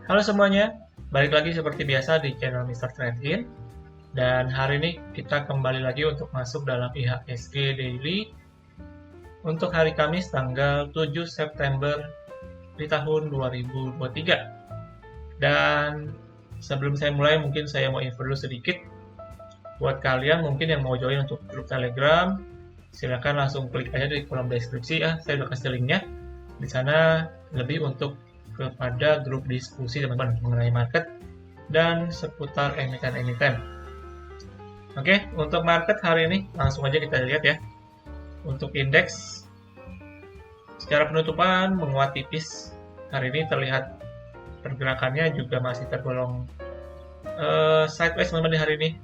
Halo semuanya, balik lagi seperti biasa di channel Mr. Trade-in. Dan hari ini kita kembali lagi untuk masuk dalam IHSG Daily untuk hari Kamis tanggal 7 September di tahun 2023. Dan sebelum saya mulai, mungkin saya mau info dulu sedikit. Buat kalian mungkin yang mau join untuk grup Telegram, silakan langsung klik aja di kolom deskripsi ya, saya udah kasih linknya. Di sana lebih untuk kepada grup diskusi teman-teman mengenai market dan seputar emiten-emiten. Oke, untuk market hari ini langsung aja kita lihat ya. Untuk indeks secara penutupan menguat tipis. Hari ini terlihat pergerakannya juga masih tergolong sideways teman-teman di hari ini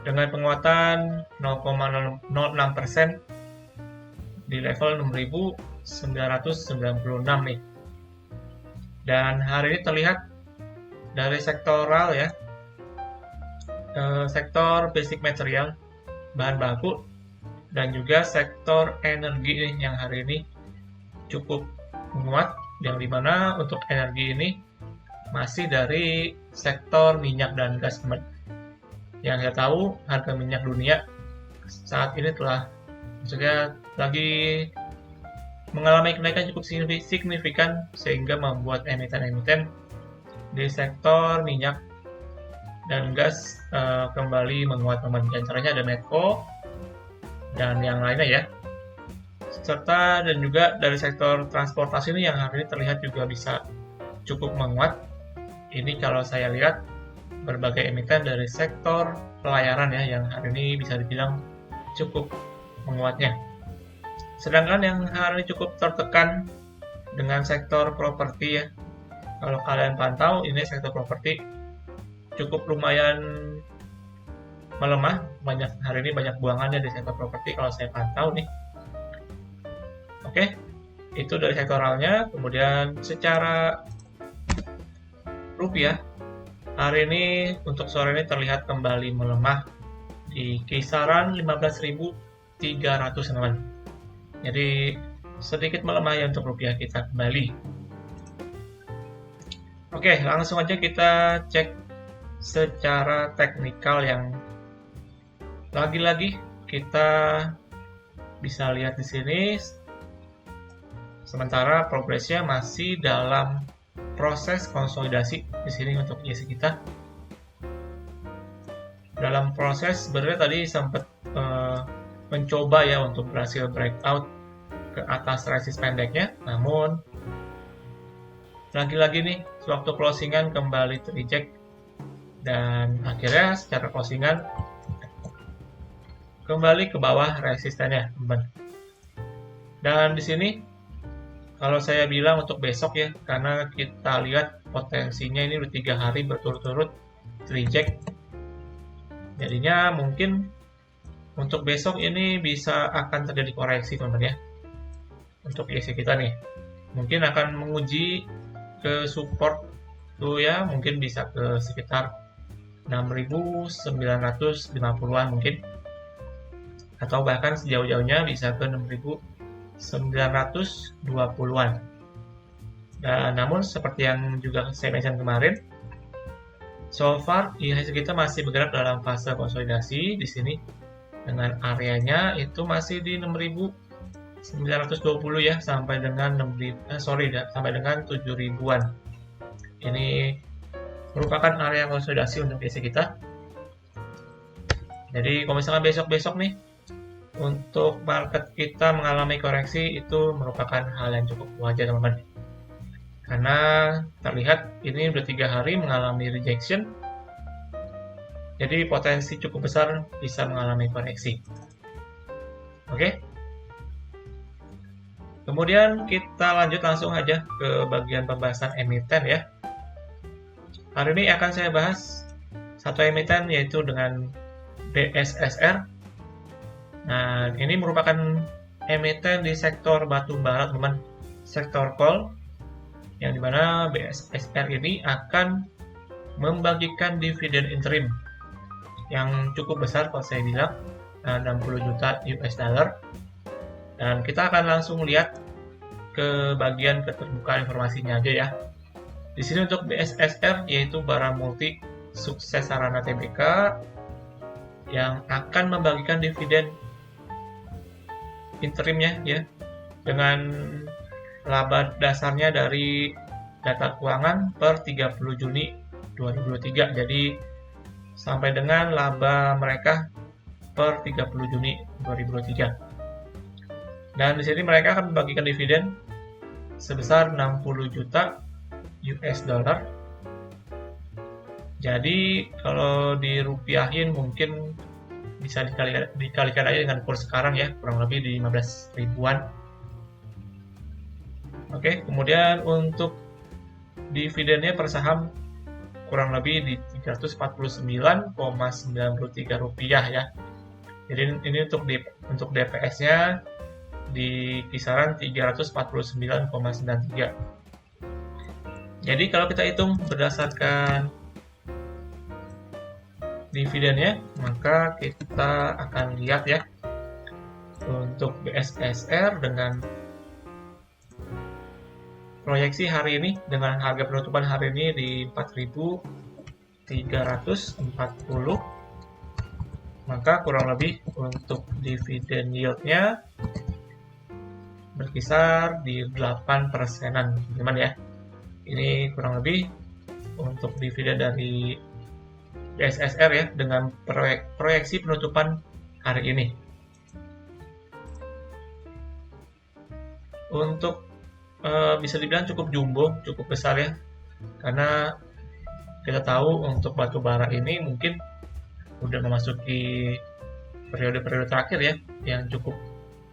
dengan penguatan 0,06% di level 6.996 nih. Dan hari ini terlihat dari sektoral ya, sektor basic material, bahan baku, dan juga sektor energi nih yang hari ini cukup menguat, yang dimana untuk energi ini masih dari sektor minyak dan gas teman. Yang saya tahu harga minyak dunia saat ini telah maksudnya lagi mengalami kenaikan cukup signifikan sehingga membuat emiten-emiten di sektor minyak dan gas kembali menguat teman. Dan caranya ada Medco dan yang lainnya ya. Serta dan juga dari sektor transportasi ini yang hari ini terlihat juga bisa cukup menguat. Ini kalau saya lihat berbagai emiten dari sektor pelayaran ya yang hari ini bisa dibilang cukup menguatnya. Sedangkan yang hari ini cukup tertekan dengan sektor properti ya. Kalau kalian pantau, ini sektor properti cukup lumayan melemah. Hari ini banyak buangannya di sektor properti kalau saya pantau nih. Oke, itu dari sektoralnya. Kemudian secara rupiah, hari ini untuk sore ini terlihat kembali melemah di kisaran 15.300 teman. Jadi sedikit melemah ya untuk rupiah kita kembali. Oke, langsung aja kita cek secara teknikal yang lagi-lagi kita bisa lihat di sini. Sementara progresnya masih dalam proses konsolidasi di sini untuk IHSG kita. Dalam proses sebenarnya tadi sempat mencoba ya untuk berhasil breakout ke atas resist pendeknya, namun lagi-lagi nih sewaktu closingan kembali tereject dan akhirnya secara closingan kembali ke bawah resistennya, teman. Dan di sini kalau saya bilang untuk besok ya, karena kita lihat potensinya ini udah 3 hari berturut-turut tereject, jadinya mungkin untuk besok ini bisa akan terjadi koreksi teman-teman ya. Untuk IHSG kita nih mungkin akan menguji ke support tuh ya, mungkin bisa ke sekitar 6.950-an mungkin, atau bahkan sejauh-jauhnya bisa ke 6.920-an. Dan namun seperti yang juga saya mention kemarin, so far IHSG kita masih bergerak dalam fase konsolidasi di sini dengan areanya itu masih di 6.920 ya sampai dengan sampai dengan 7.000-an. Ini merupakan area konsolidasi untuk IHSG kita. Jadi kalau misalkan besok-besok nih untuk market kita mengalami koreksi, itu merupakan hal yang cukup wajar teman-teman. Karena terlihat ini udah 3 hari mengalami rejection. Jadi potensi cukup besar bisa mengalami koreksi. Oke. Kemudian kita lanjut langsung aja ke bagian pembahasan emiten ya. Hari ini akan saya bahas satu emiten yaitu dengan BSSR. Nah, ini merupakan emiten di sektor batu bara teman, sektor coal, yang dimana BSSR ini akan membagikan dividen interim yang cukup besar kalau saya bilang 60 juta US dollar. Dan kita akan langsung lihat ke bagian keterbukaan informasinya aja ya. Di sini untuk BSSR yaitu Bara Multi Sukses Sarana Tbk yang akan membagikan dividen interimnya ya dengan laba dasarnya dari data keuangan per 30 Juni 2023. Jadi sampai dengan laba mereka per 30 Juni 2023. Dan di sini mereka akan membagikan dividen sebesar 60 juta US dollar. Jadi kalau dirupiahin mungkin bisa dikalikan aja dengan kurs sekarang ya, kurang lebih di 15 ribuan. Oke, kemudian untuk dividennya per saham kurang lebih di 349,93 rupiah ya. Jadi ini untuk DPS-nya di kisaran 349,93. Jadi kalau kita hitung berdasarkan dividennya, maka kita akan lihat ya untuk BSSR dengan proyeksi hari ini dengan harga penutupan hari ini di 4.340, maka kurang lebih untuk dividen yield-nya berkisar di 8%-an, teman-teman ya. Ini kurang lebih untuk dividen dari BSSR ya dengan proyeksi penutupan hari ini. Untuk bisa dibilang cukup jumbo, cukup besar ya, karena kita tahu untuk batu bara ini mungkin udah memasuki periode-periode terakhir ya yang cukup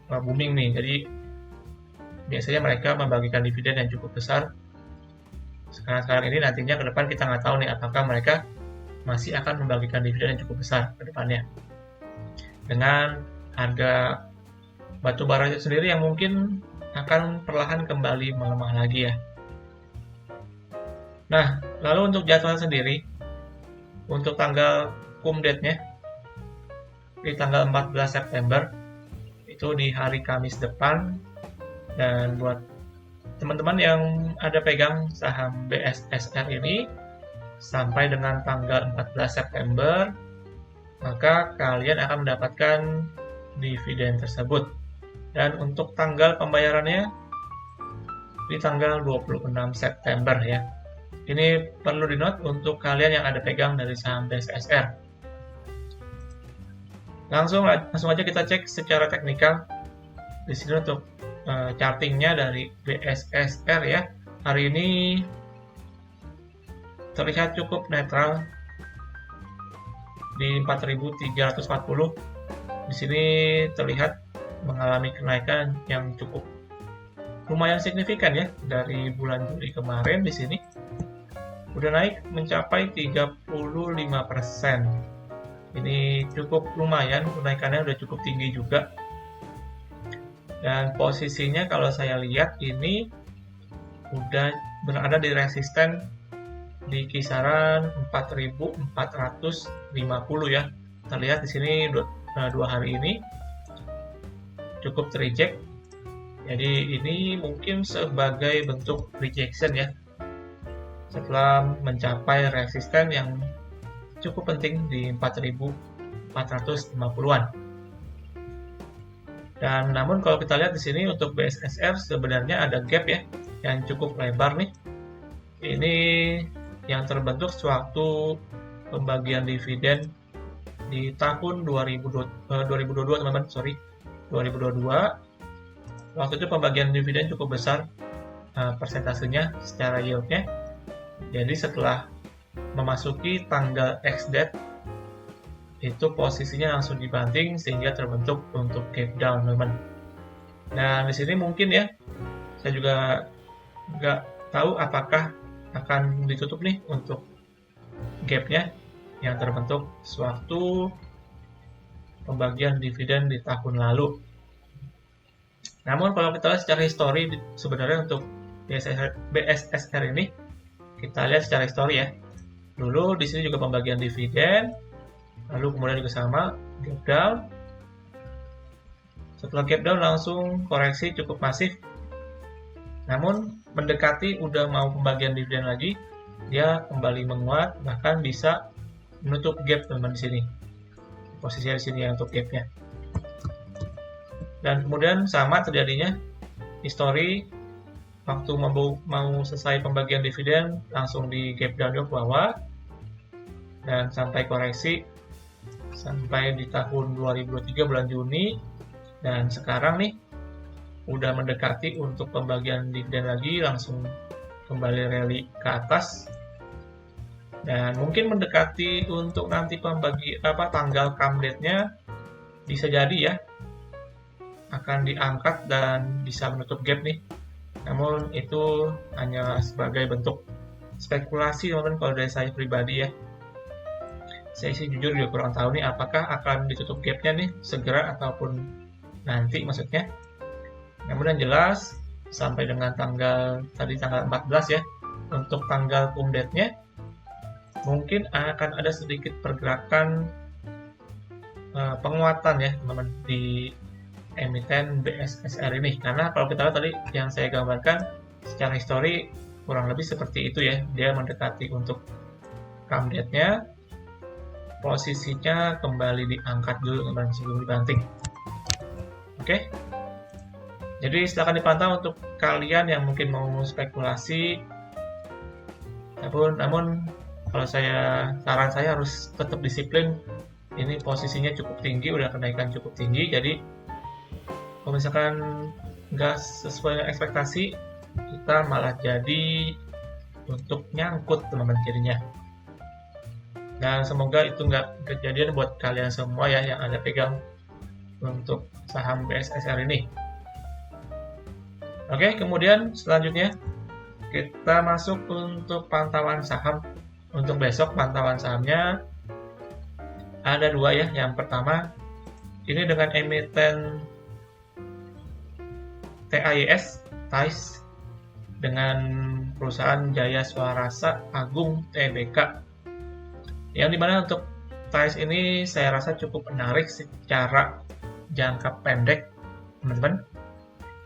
booming nih. Jadi biasanya mereka membagikan dividen yang cukup besar. Sekarang ini nantinya ke depan kita nggak tahu nih apakah mereka masih akan membagikan dividen yang cukup besar ke depannya. Dengan harga batu bara itu sendiri yang mungkin akan perlahan kembali melemah lagi ya. Nah, lalu untuk jadwal sendiri, untuk tanggal cum date-nya di tanggal 14 September itu di hari Kamis depan, dan buat teman-teman yang ada pegang saham BSSR ini sampai dengan tanggal 14 September, maka kalian akan mendapatkan dividen tersebut. Dan untuk tanggal pembayarannya di tanggal 26 September ya. Ini perlu di-note untuk kalian yang ada pegang dari saham BSSR. Langsung aja kita cek secara teknikal. Di sini untuk chartingnya dari BSSR ya. Hari ini terlihat cukup netral di 4.340. Di sini terlihat mengalami kenaikan yang cukup lumayan signifikan ya dari bulan Juli kemarin. Di sini udah naik mencapai 35%. Ini cukup lumayan, kenaikannya udah cukup tinggi juga. Dan posisinya kalau saya lihat ini udah berada di resisten di kisaran 4.450 ya. Terlihat di sini dua hari ini cukup terreject. Jadi ini mungkin sebagai bentuk rejection ya. Setelah mencapai resisten yang cukup penting di 4.450-an. Dan namun kalau kita lihat di sini untuk BSSR sebenarnya ada gap ya yang cukup lebar nih. Ini yang terbentuk sewaktu pembagian dividen di tahun 2022 teman-teman, 2022. Waktu itu pembagian dividen cukup besar persentasenya secara yield-nya. Jadi setelah memasuki tanggal X-date itu posisinya langsung dibanting sehingga terbentuk untuk gap down, teman-teman. Nah, di sini mungkin ya, saya juga nggak tahu apakah akan ditutup nih untuk gapnya yang terbentuk sewaktu pembagian dividen di tahun lalu. Namun kalau kita lihat secara histori, sebenarnya untuk BSSR ini kita lihat secara histori ya. Dulu di sini juga pembagian dividen, lalu kemudian juga sama gap down. Setelah gap down langsung koreksi cukup masif Namun mendekati udah mau pembagian dividen lagi, dia kembali menguat, bahkan bisa menutup gap teman-teman di sini. Posisinya di sini ya untuk gapnya. Dan kemudian sama terjadinya history waktu mau selesai pembagian dividen langsung di gap down ke bawah dan sampai koreksi sampai di tahun 2023 bulan Juni, dan sekarang nih udah mendekati untuk pembagian dividen lagi, langsung kembali rally ke atas dan mungkin mendekati untuk nanti tanggal come date-nya bisa jadi ya akan diangkat dan bisa menutup gap nih. Namun itu hanya sebagai bentuk spekulasi teman-teman kalau dari saya pribadi ya. Saya sih jujur juga kurang tahu nih apakah akan ditutup gapnya nih segera ataupun nanti maksudnya. Namun yang jelas sampai dengan tanggal 14 ya, untuk tanggal come date-nya mungkin akan ada sedikit pergerakan penguatan ya teman-teman di emiten BSSR ini, karena kalau kita lihat tadi yang saya gambarkan secara histori kurang lebih seperti itu ya, dia mendekati untuk come date-nya, posisinya kembali diangkat dulu teman-teman sebelum dibanting. Oke. Jadi silakan dipantau untuk kalian yang mungkin mau spekulasi. Namun kalau saran saya harus tetap disiplin. Ini posisinya cukup tinggi, udah kenaikan cukup tinggi. Jadi kalau misalkan nggak sesuai dengan ekspektasi, kita malah jadi untuk nyangkut teman-teman jadinya. Dan semoga itu nggak kejadian buat kalian semua ya yang ada pegang untuk saham BSSR ini. Oke, kemudian selanjutnya kita masuk untuk pantauan saham. Untuk besok pantauan sahamnya ada dua ya. Yang pertama ini dengan emiten TAIS dengan perusahaan Jaya Swarasa Agung Tbk. Yang dimana untuk TAIS ini saya rasa cukup menarik secara jangka pendek teman-teman.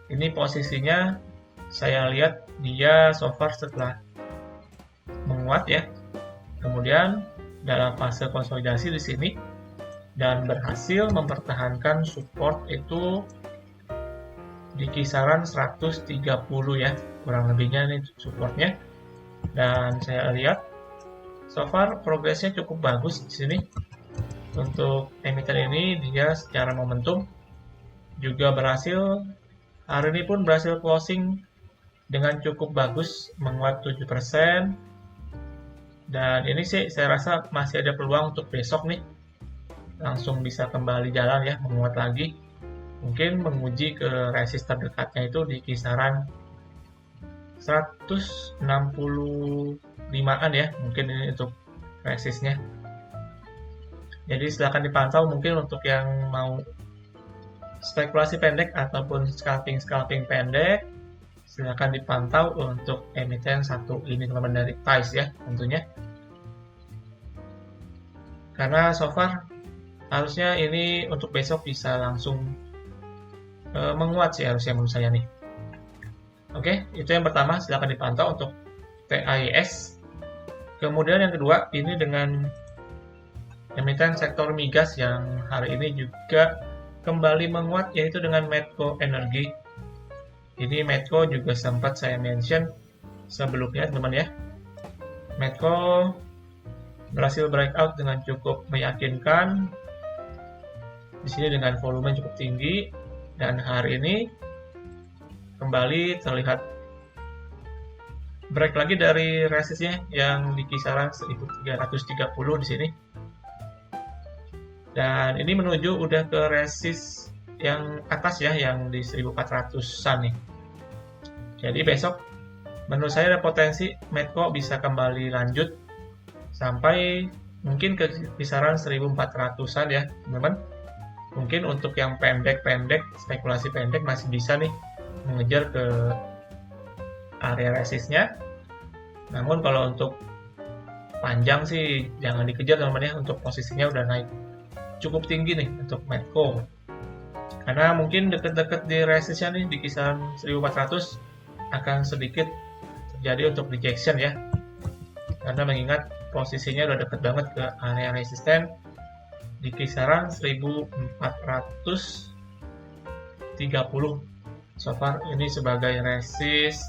Ini posisinya saya lihat dia so far setelah menguat ya, kemudian dalam fase konsolidasi di sini dan berhasil mempertahankan support itu di kisaran 130 ya, kurang lebihnya ini supportnya. Dan saya lihat so far progresnya cukup bagus di sini. Untuk emiten ini dia secara momentum juga berhasil, hari ini pun berhasil closing dengan cukup bagus, menguat 7%. Dan ini sih saya rasa masih ada peluang untuk besok nih langsung bisa kembali jalan ya, menguat lagi. Mungkin menguji ke resist terdekatnya itu di kisaran 165-an ya, mungkin ini untuk resistnya. Jadi silakan dipantau mungkin untuk yang mau spekulasi pendek ataupun scalping pendek, silakan dipantau untuk emiten satu ini teman-teman dari TAIS ya tentunya. Karena so far harusnya ini untuk besok bisa langsung menguat sih harusnya menurut saya nih. Oke, itu yang pertama, silakan dipantau untuk TAIS. Kemudian yang kedua ini dengan emiten sektor migas yang hari ini juga kembali menguat, yaitu dengan Medco Energi. Ini Medco juga sempat saya mention sebelumnya teman-teman ya. Medco berhasil breakout dengan cukup meyakinkan. Di sini dengan volume cukup tinggi dan hari ini kembali terlihat break lagi dari resistnya yang di kisaran 1330 di sini. Dan ini menuju udah ke resist yang atas ya, yang di 1400-an nih. Jadi besok menurut saya ada potensi Medco bisa kembali lanjut sampai mungkin ke kisaran 1400-an ya teman-teman. Mungkin untuk yang pendek-pendek, spekulasi pendek masih bisa nih mengejar ke area resistnya. Namun kalau untuk panjang sih jangan dikejar teman-teman ya, untuk posisinya udah naik cukup tinggi nih untuk Medco. Karena mungkin deket-deket di resistnya nih di kisaran 1400 akan sedikit terjadi untuk rejection ya, karena mengingat posisinya udah dekat banget ke area resisten di kisaran 1430. So far ini sebagai resist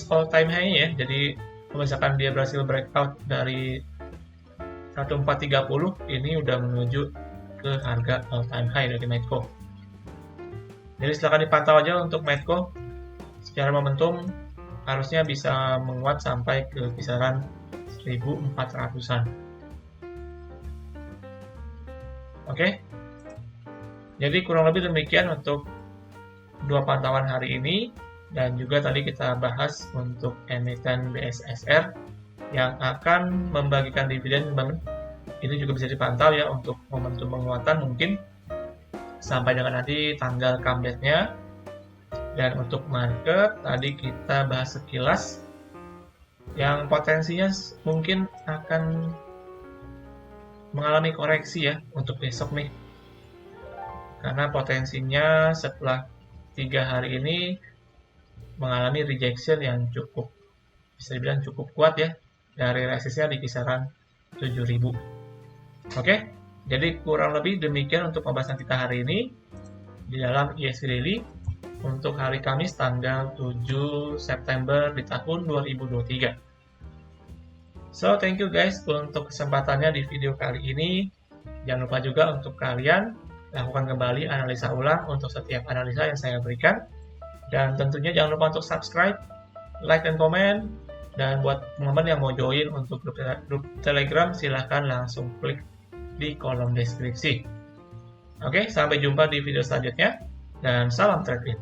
all time high ya. Jadi kalau misalkan dia berhasil breakout dari 1430, ini udah menuju ke harga all time high dari Medco. Jadi silahkan dipantau aja untuk Medco. Secara momentum harusnya bisa menguat sampai ke kisaran 1400-an. Oke. Jadi kurang lebih demikian untuk dua pantauan hari ini, dan juga tadi kita bahas untuk emiten BSSR yang akan membagikan dividen. Ini juga bisa dipantau ya untuk momentum penguatan mungkin sampai dengan nanti tanggal comeback-nya. Dan untuk market tadi kita bahas sekilas yang potensinya mungkin akan mengalami koreksi ya untuk besok nih, karena potensinya setelah 3 hari ini mengalami rejection yang cukup, bisa dibilang cukup kuat ya, dari resistnya di kisaran 7000. Oke, jadi kurang lebih demikian untuk pembahasan kita hari ini di dalam ISG Daily untuk hari Kamis tanggal 7 September di tahun 2023. So, thank you guys untuk kesempatannya di video kali ini. Jangan lupa juga untuk kalian lakukan kembali analisa ulang untuk setiap analisa yang saya berikan. Dan tentunya jangan lupa untuk subscribe, like, dan komen. Dan buat teman-teman yang mau join untuk grup Telegram, silahkan langsung klik di kolom deskripsi. Oke, sampai jumpa di video selanjutnya. Dan salam trading.